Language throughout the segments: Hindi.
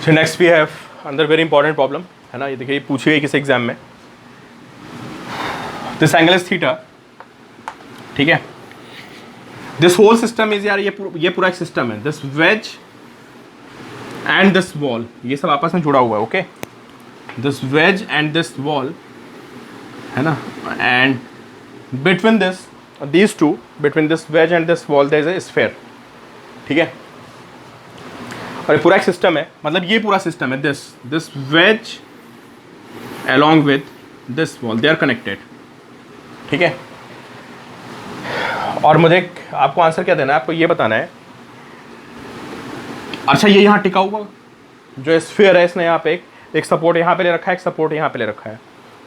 So next we have another very important problem है ना, ये देखिए पूछी गई किस एग्जाम में. This angle is theta, ठीक है. This whole system is यार ये पूरा एक सिस्टम है. This wedge and this wall ये सब आपस में जुड़ा हुआ है. Okay, this wedge and this wall है ना, and between these two, between this wedge and this wall there is a sphere. ठीक है, और ये पूरा एक सिस्टम है, मतलब ये पूरा सिस्टम है. This wedge along with this wall they are connected. ठीक है, और मुझे आपको आंसर क्या देना है, आपको ये बताना है. अच्छा, ये यहाँ टिका हुआ जो स्फीयर है, इसने यहाँ पे एक सपोर्ट यहाँ पे ले रखा है, एक सपोर्ट यहाँ पे ले रखा है.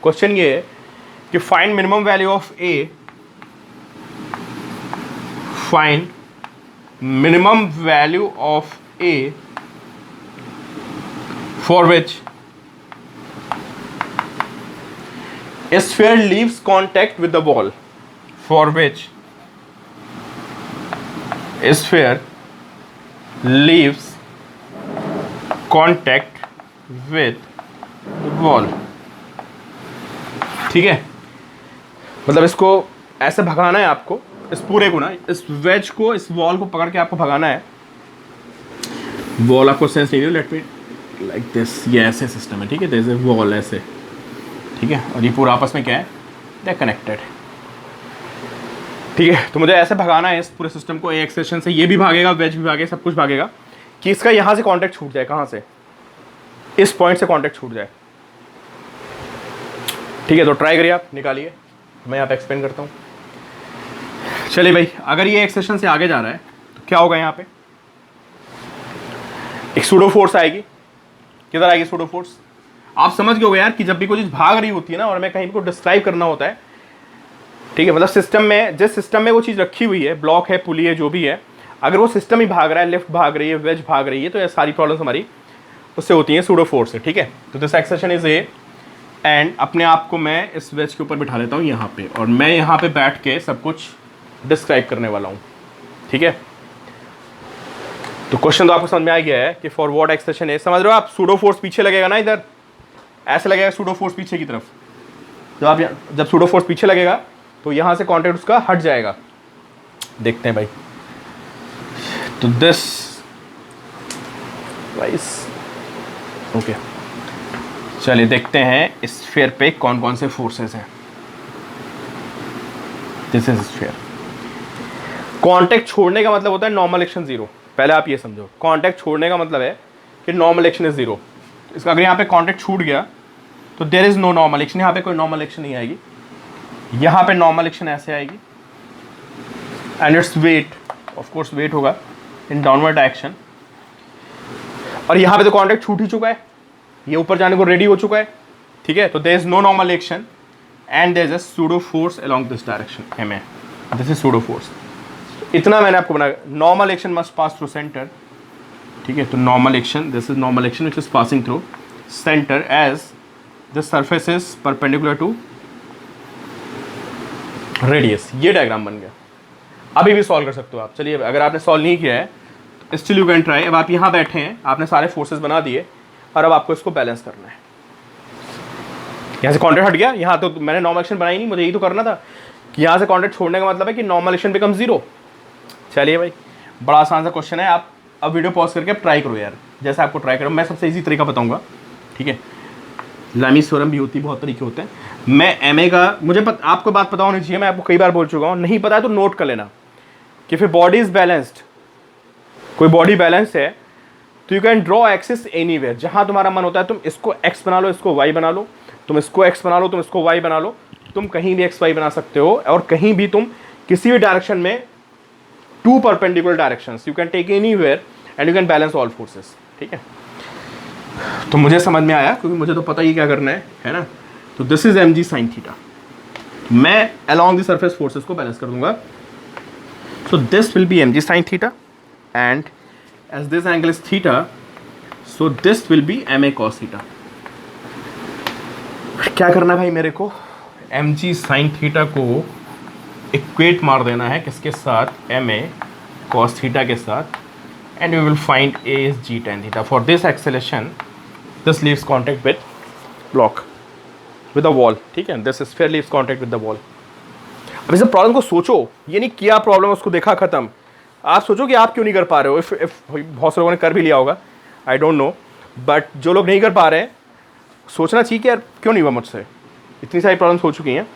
क्वेश्चन ये है कि find minimum value of A, find minimum value of A for which a sphere leaves contact with the wall, for which a sphere leaves contact with the wall. ठीक है, मतलब इसको ऐसे भगाना है आपको, इस पूरे को ना, इस वेज को, इस वॉल को पकड़ के आपको भगाना है. वॉल आपको सेंस नहीं, लेट मी लाइक दिस, ये ऐसे सिस्टम है. ठीक है, जैसे वॉल ऐसे, ठीक है, और ये पूरा आपस में क्या है, दे कनेक्टेड. ठीक है, तो मुझे ऐसे भगाना है इस पूरे सिस्टम को. एक सेक्शन से ये भी भागेगा, वेज भी भागेगा, सब कुछ भागेगा, कि इसका यहाँ से कांटेक्ट छूट जाए. कहाँ से? इस पॉइंट से कांटेक्ट छूट जाए. ठीक है, तो ट्राई करिए आप, निकालिए, मैं यहाँ पे एक्सप्लेन करता हूँ. चलिए भाई, अगर ये एक सेक्शन से आगे जा रहा है तो क्या होगा, यहाँ पे एक सूडो फोर्स आएगी. किधर आएगी सूडो फोर्स? आप समझ गए होगे यार कि जब भी कोई चीज़ भाग रही होती है ना, और मैं कहीं को डिस्क्राइब करना होता है, ठीक है, मतलब सिस्टम में, जिस सिस्टम में वो चीज़ रखी हुई है, ब्लॉक है, पुली है, जो भी है, अगर वो सिस्टम ही भाग रहा है, लिफ्ट भाग रही है, वेज भाग रही है, तो ये सारी प्रॉब्लम्स हमारी उससे होती हैं सूडो फोर्स से. ठीक है, तो this expression is a, and अपने आप को मैं इस वेज के ऊपर बिठा लेता हूँ यहाँ पे, और मैं यहाँ पे बैठ के सब कुछ डिस्क्राइब करने वाला हूँ. ठीक है, तो क्वेश्चन तो आपको समझ में आ गया है कि फॉर व्हाट एक्सप्रेशन है. समझ रहे हो आप? सूडो फोर्स पीछे लगेगा ना, इधर ऐसे लगेगा सूडो फोर्स पीछे की तरफ. तो आप जब सूडो फोर्स पीछे लगेगा तो यहाँ से कांटेक्ट उसका हट जाएगा. देखते हैं भाई. तो दिस वाइस, ओके, चलिए देखते हैं स्फीयर पे कौन कौन से फोर्सेस हैं. This is sphere. कांटेक्ट छोड़ने का मतलब होता है नॉर्मल एक्शन जीरो. पहले आप ये समझो, कांटेक्ट छोड़ने का मतलब है कि नॉर्मल एक्शन इज जीरो. इसका अगर यहाँ पे कांटेक्ट छूट गया तो there is no normal action. यहाँ पे कोई नॉर्मल एक्शन नहीं आएगी. यहाँ पे नॉर्मल एक्शन ऐसे आएगी, and it's weight, of course weight होगा इन डाउनवर्ड डायरेक्शन. और यहाँ पे तो कांटेक्ट छूट ही चुका है, ये ऊपर जाने को रेडी हो चुका है. ठीक है, तो there is no normal action and there is a pseudo force along this direction M A. This is pseudo force. इतना मैंने आपको बनाया. Normal action must pass through centre. ठीक है, तो normal action, this is normal action which is passing through centre as the surface is perpendicular to radius. ये डायग्राम बन गया. अभी भी सॉल्व कर सकते हो आप. चलिए, अगर आपने सॉल्व नहीं किया है तो स्टिल यू कैन ट्राई. अब आप यहाँ बैठे हैं, आपने सारे फोर्सेस बना दिए, और अब आपको इसको बैलेंस करना है. यहाँ से कॉन्टेक्ट हट गया, यहाँ तो मैंने नॉर्मल एक्शन बनाई नहीं, मुझे यही तो करना था कि यहाँ से कॉन्टेक्ट छोड़ने का मतलब है कि नॉर्मल एक्शन बिकम जीरो. चलिए भाई, बड़ा आसान सा क्वेश्चन है. आप अब वीडियो पॉज करके अब ट्राई करो यार, जैसे आपको ट्राई करो. मैं सबसे इजी तरीका बताऊंगा. ठीक है, लामीज थ्योरम भी होती है, बहुत तरीके होते हैं. मैं एमए का, मुझे आपको बात पता होनी चाहिए, मैं आपको कई बार बोल चुका हूँ. नहीं पता है तो नोट कर लेना कि फिर बॉडी इज बैलेंस्ड, कोई बॉडी बैलेंस है तो you can draw axis anywhere. जहाँ तुम्हारा मन होता है तुम इसको एक्स बना लो, इसको वाई बना लो, तुम इसको एक्स बना लो, तुम इसको वाई बना लो. तुम कहीं भी एक्स वाई बना सकते हो, और कहीं भी तुम किसी भी डायरेक्शन में two perpendicular directions you can take anywhere and you can balance all forces. ठीक है, तो मुझे समझ में आया, क्योंकि मुझे तो पता ही क्या करना है ना. तो this is M G sine theta. मैं अलॉन्ग द सरफेस फोर्सेस को बैलेंस कर दूंगा. So this will be M G sine theta, and as this angle is theta, so this will be M A cos theta. क्या करना है भाई मेरे को? एम जी साइन थीटा को इक्वेट मार देना है किसके साथ? एम ए कॉस थीटा के साथ. and we will find A is g tan theta. For this acceleration, this leaves contact with block, with the wall, ठीक है. This sphere leaves contact with the wall. अब इस प्रॉब्लम को सोचो, ये नहीं किया प्रॉब्लम उसको देखा खत्म. आप सोचो कि आप क्यों नहीं कर पा रहे हो. इफ बहुत से लोगों ने कर भी लिया होगा, आई डोंट नो, बट जो लोग नहीं कर पा रहे हैं सोचना चाहिए कि यार क्यों नहीं हुआ मुझसे. इतनी सारी प्रॉब्लम्स हो चुकी हैं.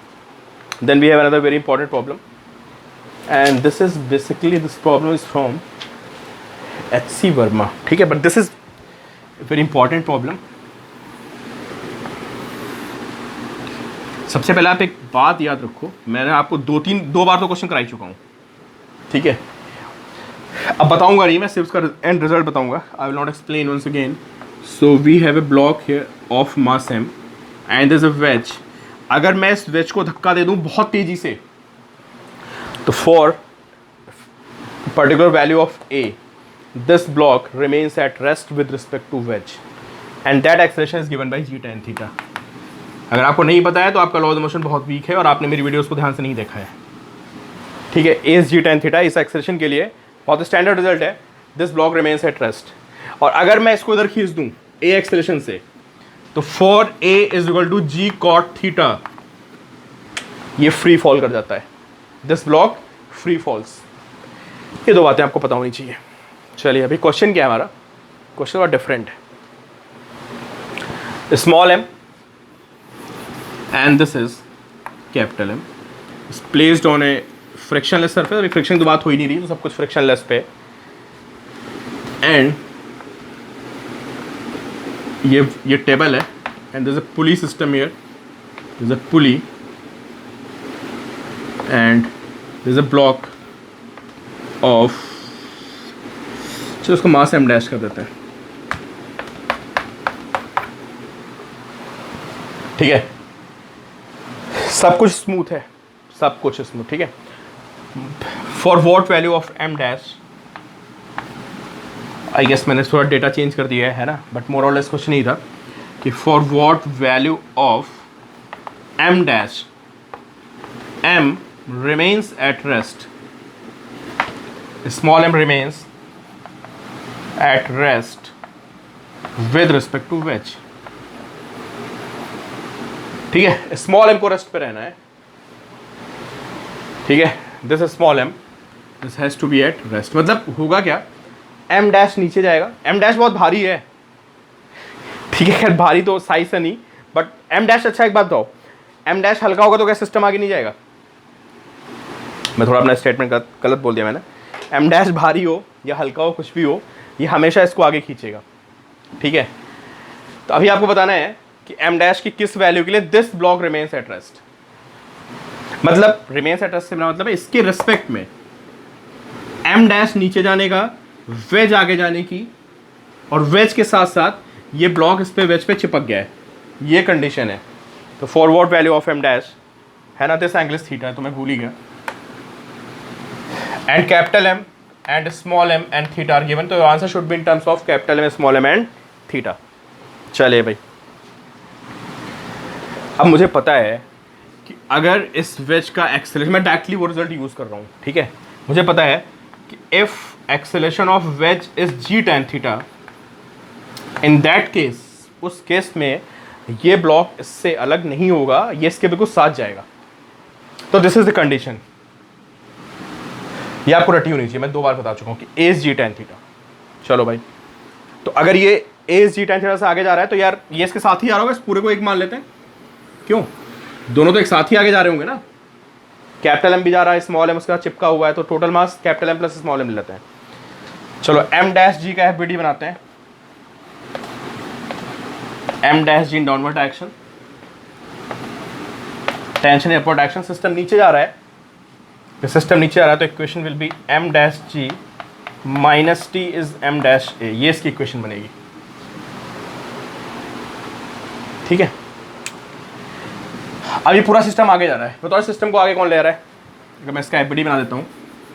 Then we have another very important problem, and this is basically this problem is from H.C. Verma, ठीक है. But this is very important problem. सबसे पहले आप एक बात याद रखो, मैंने आपको दो बार तो क्वेश्चन कराई चुका हूँ, ठीक है. अब बताऊंगा नहीं मैं, सिर्फ उसका एंड रिजल्ट बताऊंगा. I will not explain once again. So we have a block here of mass m and there is a wedge. अगर मैं इस वेज को धक्का दे दूं बहुत तेजी से, तो for particular value of a this block remains at rest with respect to wedge and that acceleration is given by g tan theta. अगर आपको नहीं पता है तो आपका लॉ ऑफ मोशन बहुत वीक है और आपने मेरी वीडियोस को ध्यान से नहीं देखा है, ठीक है. a g tan थीटा इस एक्सेलरेशन के लिए बहुत स्टैंडर्ड रिजल्ट है. This block remains at rest. और अगर मैं इसको इधर खींच दूं a एक्सेलरेशन से, तो for a is equal to g cot theta, ये फ्री फॉल कर जाता है. This block free falls. ये दो बातें आपको पता होनी चाहिए. चलिए अभी क्वेश्चन क्या है हमारा. क्वेश्चन बहुत डिफरेंट है. Small m and this is capital M is placed on a frictionless surface. अभी फ्रिक्शन की बात हो ही नहीं रही, तो सब कुछ frictionless पे. and ये टेबल है and there's a pulley system here. there's a pulley and there's a block of, चलो उसको मास m डैश कर देते हैं, ठीक है. सब कुछ स्मूथ है, सब कुछ स्मूथ, ठीक है. For what value of m dash, I guess मैंने थोड़ा डेटा चेंज कर दिया है ना, बट मोर और लेस कुछ नहीं था कि for what value of m dash m remains at rest, small m remains at rest with respect to wedge, ठीक है. स्मॉल m को रेस्ट पे रहना है, ठीक है. This is small m, this has to be at rest. मतलब होगा क्या, m डैश नीचे जाएगा. m डैश बहुत भारी है, ठीक है. खैर भारी तो साइज से नहीं, बट m डैश. अच्छा एक बात बताओ, m डैश हल्का होगा तो क्या सिस्टम आगे नहीं जाएगा. मैं थोड़ा अपना स्टेटमेंट गलत बोल दिया मैंने. m डैश भारी हो या हल्का हो, कुछ भी हो, ये हमेशा इसको आगे खींचेगा, ठीक है. तो अभी आपको बताना है कि m डैश की किस वैल्यू के लिए this block remains at rest. मतलब रिमेन्स एट रेस्ट से मतलब है इसके रिस्पेक्ट में m डैश नीचे जाने का, वेज आगे जाने की, और वेज के साथ साथ ये ब्लॉक इस पे वेज पे चिपक गया है, ये कंडीशन है. तो forward value of m dash है ना, दिस एंगल थीटा है, तो मैं भूल ही गया. And capital M and small m and theta are given. तो answer should be in terms of capital M, small m and theta. चलिए भाई, अब मुझे पता है कि अगर इस वेज का एक्सेलरेशन, मैं डायरेक्टली वो रिजल्ट यूज़ कर रहा हूँ, ठीक है. मुझे पता है कि if acceleration of ways is g tan theta, in that case, उस केस में ये ब्लॉक इससे अलग नहीं होगा, ये इसके बिल्कुल साथ जाएगा. तो दिस इज द कंडीशन. ये आपको रटी होनी चाहिए, मैं 2 बार बता चुका हूँ कि a is g tan theta. चलो भाई, तो अगर ये a is g tan theta से आगे जा रहा है, तो यार ये इसके साथ ही आ रहा होगा, इस पूरे को एक मान लेते हैं. क्यों, दोनों तो एक साथ ही आगे जा रहे होंगे ना. कैपिटल M भी जा रहा है, स्मॉल m उसका चिपका हुआ है, तो total mass capital M plus small m लेते हैं. चलो m डैश g का FBD बनाते हैं. m dash g in downward direction, tension upward direction. System नीचे जा रहा है, तो सिस्टम नीचे आ रहा है, तो equation will B m dash g minus t is m dash a. ये इसकी इक्वेशन बनेगी, ठीक है. अभी पूरा सिस्टम आगे जा रहा है, बताओ सिस्टम को आगे कौन ले रहा है. अगर मैं इसका FBD बना देता हूँ,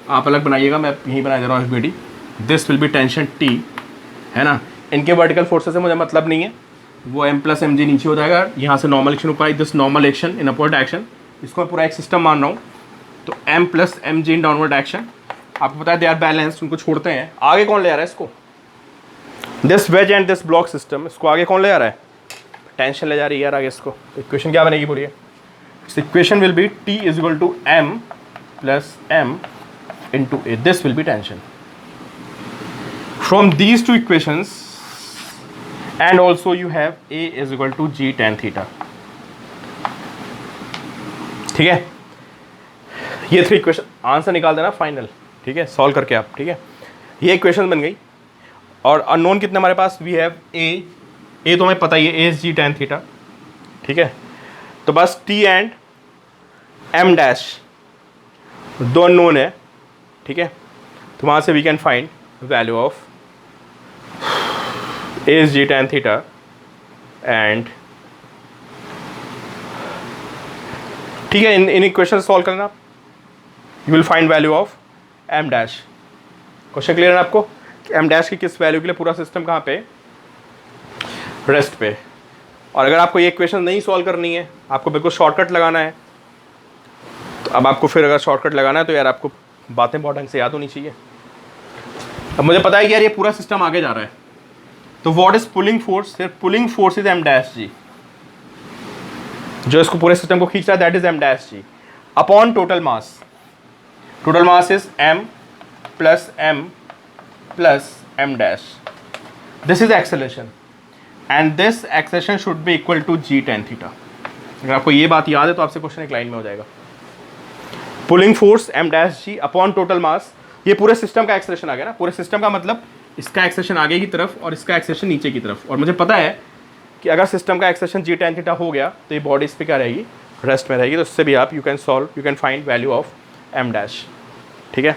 आप अलग बनाइएगा, मैं यहीं बना दे रहा हूँ FBD. This will be tension T, है ना. इनके वर्टिकल फोर्सेस से मुझे मतलब नहीं है, वो m प्लस mg नीचे हो जाएगा. यहाँ से नॉर्मल एक्शन ऊपर, this normal action in upward direction, इसको मैं पूरा एक सिस्टम मान रहा हूँ. तो m plus mg in downward direction आपको पता है दे आर बैलेंस्ड, उनको छोड़ते हैं, आगे कौन ले आ रहा है इसको? This wedge and this block system, इसको आगे कौन ले आ रहा है? टेंशन ले जा रही है यार आगे इसको। तो इक्वेशन क्या बनेगी बोलिए? Equation will be T is equal to M plus M into A, this will be tension. From these two equations and also you have A is equal to G tan theta. ठीक है, ये 3 इक्वेशन आंसर निकाल देना फाइनल, ठीक है, सॉल्व करके आप, ठीक है। ये इक्वेशन बन गई और अननोन कितने हमारे पास? वी हैव ए तो हमें पता ही है, A is G tan theta, ठीक है। तो बस टी एंड एम डैश दो अननोन है, ठीक है। तो वहाँ से we can find value of A is G tan theta and, ठीक है, इन इक्वेशन सॉल्व करना, you will find value of M dash. Question clear है आपको? एम डैश की किस वैल्यू के लिए पूरा सिस्टम कहाँ पे? रेस्ट पे। और अगर आपको ये इक्वेशन नहीं सॉल्व करनी है, आपको बिल्कुल शॉर्टकट लगाना है, तो अब आपको फिर अगर शॉर्टकट लगाना है तो यार आपको बातें बहुत ढंग से याद होनी चाहिए। अब मुझे पता है कि यार ये पूरा सिस्टम आगे जा रहा है, तो what is pulling force? Pulling force is m dash g, जो इसको पूरे सिस्टम को खींच रहा है that is m dash g upon total mass. Total mass is m plus m dash. This is acceleration and this acceleration should be equal to g tan theta. अगर आपको ये बात याद है तो आपसे क्वेश्चन एक लाइन में हो जाएगा। Pulling force m dash g upon total मास, ये पूरे सिस्टम का एक्सेलरेशन आ गया ना। पूरे सिस्टम का मतलब इसका एक्सेलरेशन आगे की तरफ और इसका एक्सेलरेशन नीचे की तरफ। और मुझे पता है कि अगर सिस्टम का एक्सेलरेशन g tan थीटा हो गया तो ये बॉडी इस पर क्या रहेगी? रेस्ट में रहेगी। तो उससे भी आप you can find value of m dash, ठीक है।